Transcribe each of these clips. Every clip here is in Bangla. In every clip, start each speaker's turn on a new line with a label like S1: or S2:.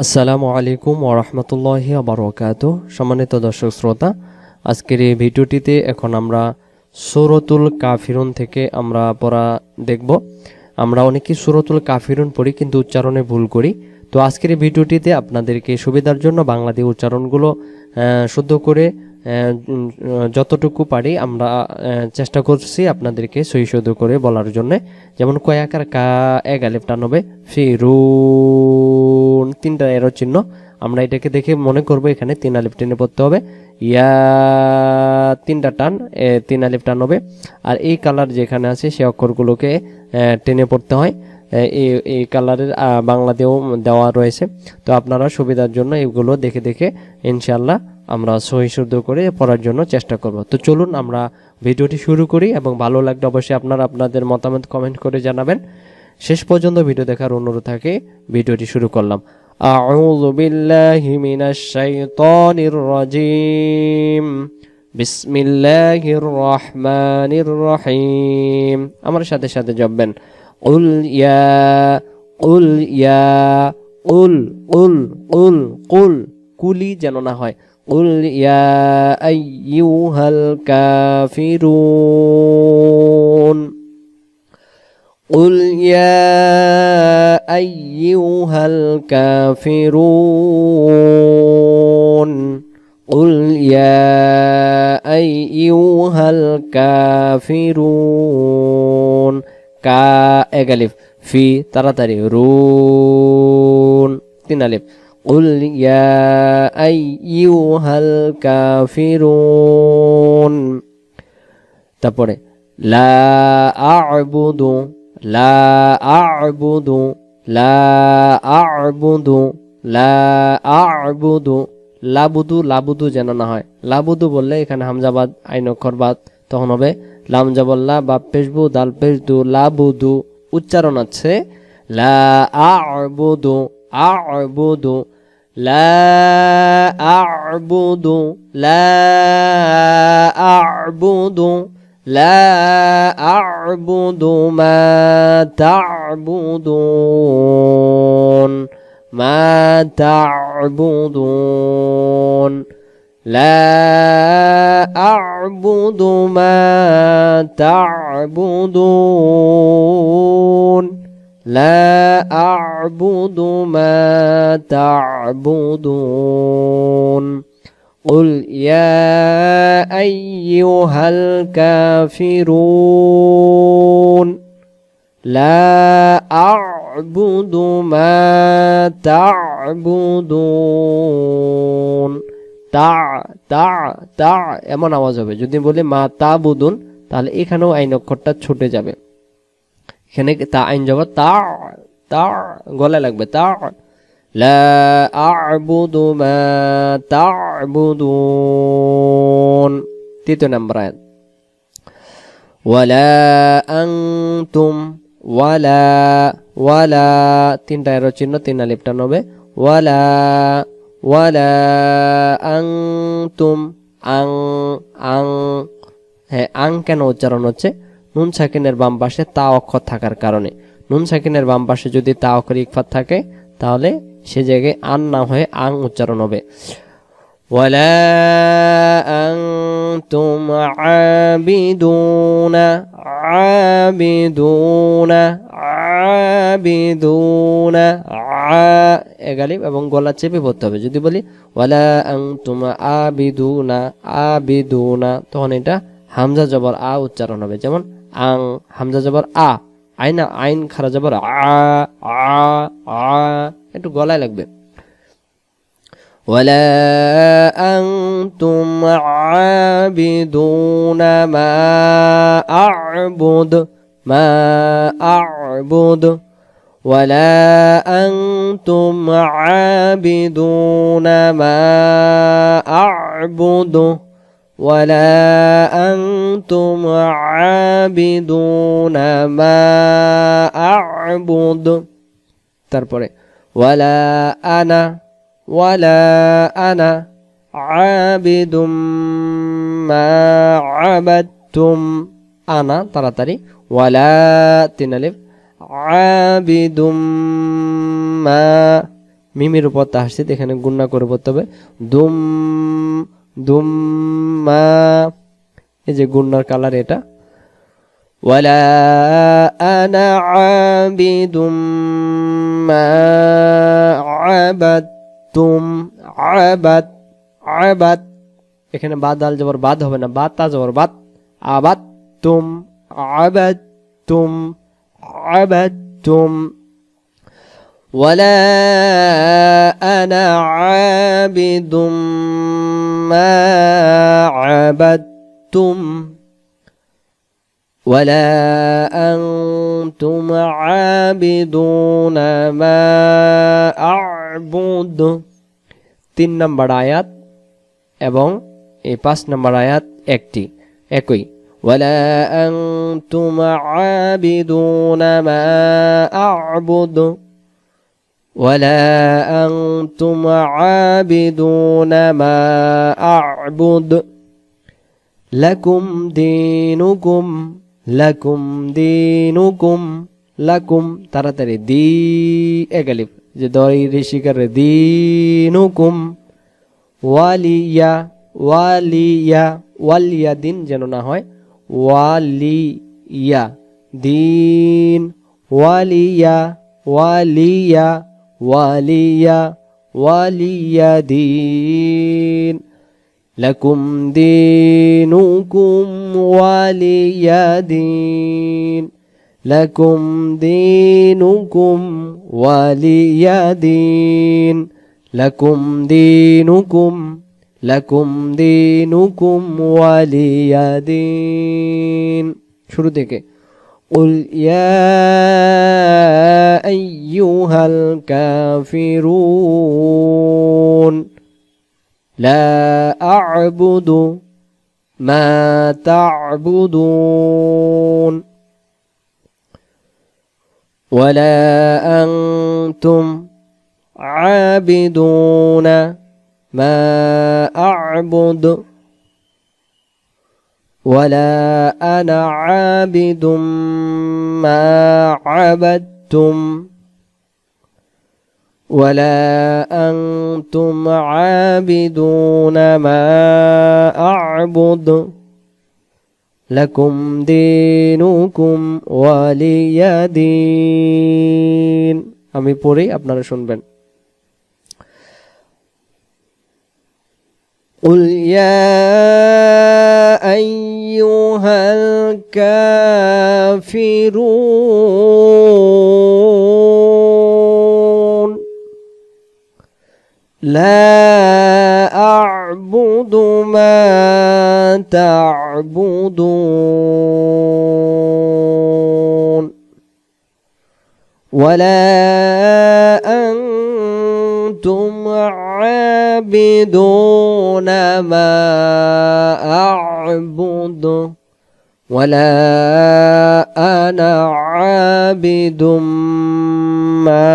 S1: আসসালামু আলাইকুম ওয়া রাহমাতুল্লাহি ওয়া বারাকাতুহু। সম্মানিত দর্শক শ্রোতা, আজকের এই ভিডিওটিতে এখন আমরা সূরাতুল কাফিরুন থেকে আমরা পড়া দেখব। আমরা অনেকেই সূরাতুল কাফিরুন পড়ি কিন্তু উচ্চারণে ভুল করি। তো আজকের এই ভিডিওটিতে আপনাদেরকে সুবিধার জন্য বাংলা দিয়ে উচ্চারণগুলো শুদ্ধ করে যতটুকু পারি আমরা চেষ্টা করছি আপনাদেরকে সহি শুদ্ধ করে বলার জন্য। যেমন কয়াকার কা এক আলিফ টান হবে, ফিরুন তিনটা এরো চিহ্ন, আমরা এটাকে দেখে মনে করব এখানে তিন আলিফ টেনে পড়তে হবে। ইয়া তিনটা টান, তিন আলিফ টান হবে। আর এই কালার যেখানে আছে সেই অক্ষরগুলোকে টেনে পড়তে হয়। এই কালারের বাংলাতেও দেওয়া রয়েছে। তো আপনারা সুবিধার জন্য এগুলো দেখে দেখে ইনশাল্লাহ আমরা সহি শুদ্ধ করে পড়ার জন্য চেষ্টা করব। তো চলুন আমরা ভিডিওটি শুরু করি, এবং ভালো লাগলে অবশ্যই আপনারা আপনাদের মতামত কমেন্ট করে জানাবেন। শেষ পর্যন্ত ভিডিও দেখার অনুরোধ থাকে। ভিডিওটি শুরু করলাম। আউযু বিল্লাহি মিনাশ শাইতানির রাজিম। বিসমিল্লাহির রহমানির রহিম। আমার সাথে সাথে জপবেন। কুল ইয়া কুল ইয়া কুল কুল কুল কুল, কুলি যেন না হয়। কুল ইয়া আইয়ুহাল কাফিরুন। قل يا أيها الكافرون. قل يا أيها الكافرون. كا এক আলিফ, ফি তাড়াতাড়ি, রুন তিন আলিফ। قل يا أيها الكافرون। তারপরে লা আ'বুদু, লা আ'বুদু, লা আ'বুদু, লা আ'বুদু। লাবুদু লাবুদু যেন না হয়। লাবুদু বললে এখানে হামজাবাদ আইন অক্ষর বাদ, তখন হবে লাম জাবল্লা বা পেশবু দাল পেশদু লাবুদু। উচ্চারণ আছে লা আ'বুদু আ'বুদু, লা আ'বুদু, লা আ'বুদু, لا أعبد ما تعبدون، ما تعبدون، لا أعبد ما تعبدون، لا أعبد ما تعبدون. قل يا أيها الكافرون لا أعبد ما تعبدون. তা তা তা এমন আওয়াজ হবে। যদি বলি মা তাবুদুন, তাহলে এখানেও আইন অক্ষরটা ছুটে যাবে। এখানে তা আইন যাবে, তা তা গলায় লাগবে। তা لا أعبد ما تعبدون। তৃতীয় নম্বর আয়াত। ওয়ালা আনতুম, ওয়ালা ওয়ালা তিনটা এরো চিহ্ন, তিন আলিফ টান হবে। ওয়ালা ওয়ালা আনতুম, আং আং। হ্যাঁ, আং কেন উচ্চারণ হচ্ছে? নুন সাকিনের বাম পাশে তা অক্ষর থাকার কারণে। নুন সাকিনের বাম পাশে যদি তা অক্ষর ইকফাত থাকে তাহলে সে জায়গায় আন না হয়ে আং উচ্চারণ হবে। ওয়ালা আনতুম আবিদুনা, আবিদুনা, আবিদুনা, এক আলিফ এবং গলা চেপে পড়তে হবে। যদি বলি ওয়ালা আনতুম আবিদুনা, আবিদুনা, তখন এটা হামজা জবর আ উচ্চারণ হবে। যেমন আং, হামজা জবর আ, আইনা আইন খারা জবর আ, আ আ, একটু গলায় লাগবে। ওয়ালা আনতুম আবিদুনা মা আ'বুদ, মা আ'বুদ, ওয়ালা আনতুম আবিদুনা মা আ'বুদ, ওয়ালা আনতুম আবিদুনা মা আ'বুদ। তারপরে ওয়ালা আনা, ওয়ালা আনা আবিদুম মা আবাদতুম। আনা তাড়াতাড়ি, ওয়ালা তিন আলিফ, আবিদুম মা মিমের উপর তাহসিদ, এখানে গুণনা করে পড়তে হবে দুম দুম মা, এই যে গুণনার কালার এটা। ওয়ালা আনা আবিদুম মা আবাদতুম, আবাদ আবাদ, এখানে বাদ আল জবর বাদ হবে না, বাদ তা জবর বাদ, আবাদতুম আবাদতুম আবাদতুম। ولا أنا عابد ما عبدتم ولا أنتم عابدون ما أعبد। 3 নম্বর আয়াত এবং এই 5 নম্বর আয়াত একই। ولا أنتم عابدون ما أعبد ولا أنتم عابدون ما أعبد لكم دينكم لكم دينكم لكم তাড়াতাড়ি দি একালিফ যে দই ঋষিকার দিনুকুম ওয়ালিয়া ওয়ালিয়া ওয়ালিয়া দিন যেন না হয় ওয়ালিয়া দিন ওয়ালিয়া ওয়ালিয়া ওয়ালিয়া ওয়ালিয়া দিন লাকুম দীনুকুম ওয়ালিয়া দিন লাকুম দীনুকুম ওয়ালিয়া দিন লাকুম দীনুকুম লাকুম দীনুকুম ওয়ালিয়া দিন। শুরু থেকে قل يا أيها الكافرون لا أعبد ما تعبدون ولا أنتم عابدون ما أعبد ولا أنا عابد ما عبدتم ولا أنتم عابدون ما أعبد لكم دينكم ولي دين। আমি পড়ি আপনারা শুনবেন। قل يا أيها الكافرون لا أعبد ما تعبدون ولا أنتم عابدون ما أعبد ولا أنا عابد ما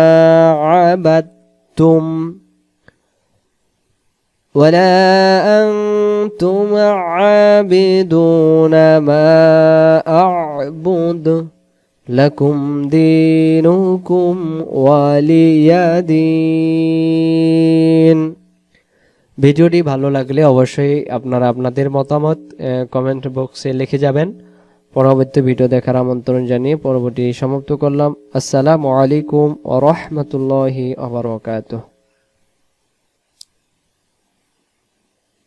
S1: عبدتم ولا أنتم عابدون ما أعبد لكم دينكم ولي دين। ভিডিওটি ভালো লাগলে অবশ্যই আপনারা আপনাদের মতামত কমেন্ট বক্সে লিখে যাবেন। পরবর্তী ভিডিও দেখার আমন্ত্রণ জানিয়ে পরবর্তী সমাপ্ত করলাম। আসসালামু আলাইকুম ওয়া রাহমাতুল্লাহি ওয়া বারাকাতুহু।